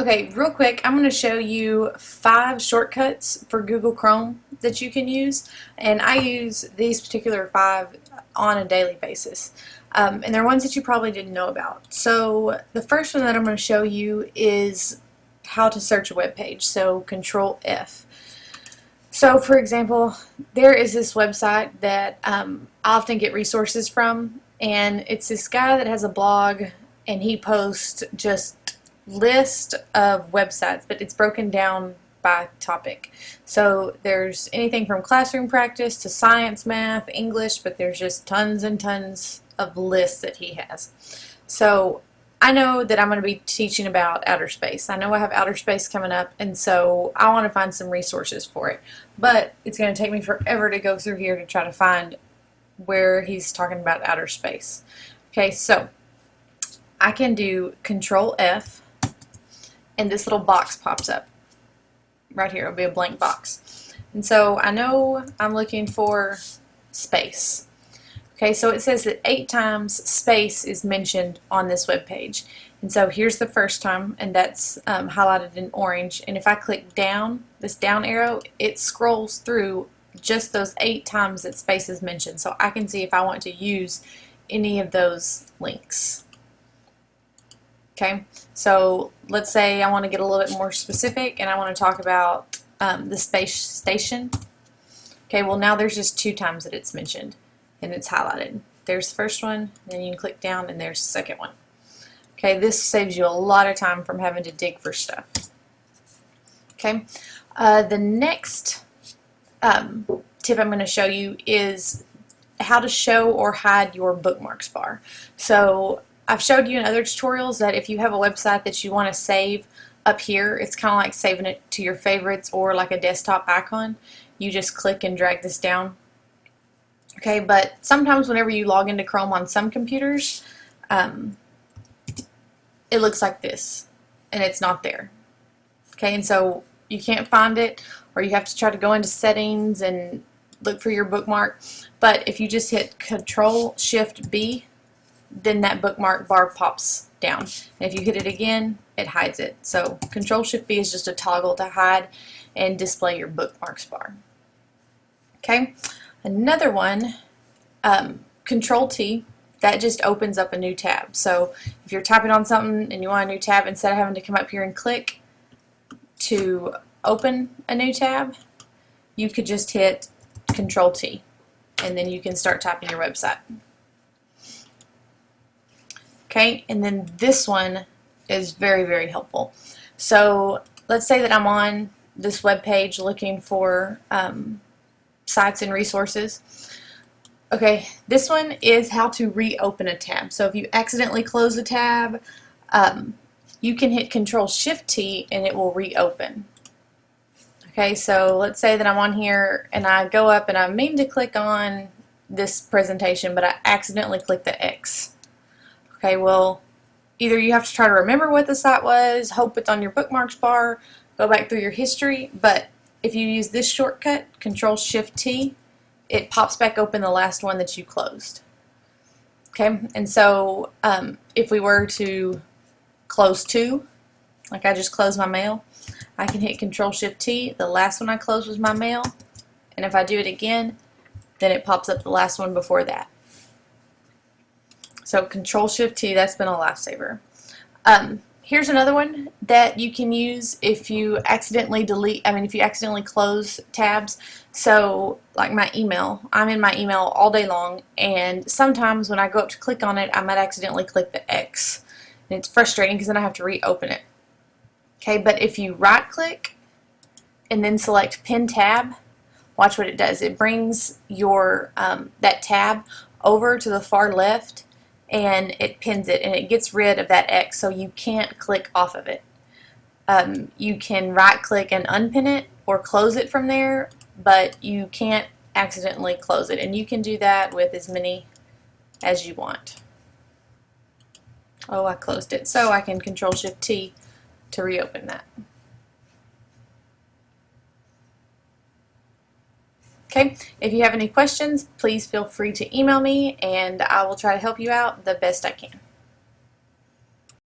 Okay, real quick, I'm going to show you 5 shortcuts for Google Chrome that you can use, and I use these particular 5 on a daily basis. And they're ones that you probably didn't know about. So the first one that I'm going to show you is how to search a web page. So Ctrl F. So for example, there is this website that I often get resources from, and it's this guy that has a blog, and he posts just list of websites, but it's broken down by topic. So there's anything from classroom practice to science, math, English, but there's just tons and tons of lists that he has. So I know that I'm going to be teaching about outer space. I know I have outer space coming up, and so I want to find some resources for it. But it's going to take me forever to go through here to try to find where he's talking about outer space. Okay, so I can do Ctrl F, and this little box pops up. Right here, it'll be a blank box. And so I know I'm looking for space. Okay, so it says that 8 times space is mentioned on this web page. And so here's the first time, and that's highlighted in orange. And if I click down, this down arrow, it scrolls through just those 8 times that space is mentioned. So I can see if I want to use any of those links. Okay, so let's say I want to get a little bit more specific and I want to talk about the space station. Okay, well now there's just 2 times that it's mentioned and it's highlighted. There's the first one, then you can click down and there's the second one. Okay, this saves you a lot of time from having to dig for stuff. Okay, the next tip I'm going to show you is how to show or hide your bookmarks bar. So I've showed you in other tutorials that if you have a website that you want to save up here, it's kind of like saving it to your favorites or like a desktop icon. You just click and drag this down. Okay, but sometimes whenever you log into Chrome on some computers, it looks like this and it's not there. Okay, and so you can't find it, or you have to try to go into settings and look for your bookmark. But if you just hit Ctrl Shift B, then that bookmark bar pops down. And if you hit it again, it hides it. So Ctrl Shift B is just a toggle to hide and display your bookmarks bar. Okay, another one, Ctrl T, that just opens up a new tab. So if you're typing on something and you want a new tab, instead of having to come up here and click to open a new tab, you could just hit Ctrl T and then you can start typing your website. Okay, and then this one is very, very helpful. So let's say that I'm on this web page looking for sites and resources. Okay, this one is how to reopen a tab. So if you accidentally close a tab, you can hit Ctrl Shift T and it will reopen. Okay, so let's say that I'm on here and I go up and I mean to click on this presentation, but I accidentally click the X. Okay, well, either you have to try to remember what the site was, hope it's on your bookmarks bar, go back through your history, but if you use this shortcut, Ctrl Shift T, it pops back open the last one that you closed. Okay, and so if we were to close 2, like I just closed my mail, I can hit Ctrl Shift T, the last one I closed was my mail, and if I do it again, then it pops up the last one before that. So Ctrl Shift T, that's been a lifesaver. Here's another one that you can use if you accidentally if you accidentally close tabs. So like my email, I'm in my email all day long, and sometimes when I go up to click on it, I might accidentally click the X. And it's frustrating because then I have to reopen it. Okay, but if you right click and then select Pin Tab, watch what it does. It brings your that tab over to the far left, and it pins it and it gets rid of that X, so you can't click off of it. You can right click and unpin it or close it from there, but you can't accidentally close it, and you can do that with as many as you want. Oh, I closed it, so I can Ctrl Shift T to reopen that. Okay, if you have any questions, please feel free to email me and I will try to help you out the best I can.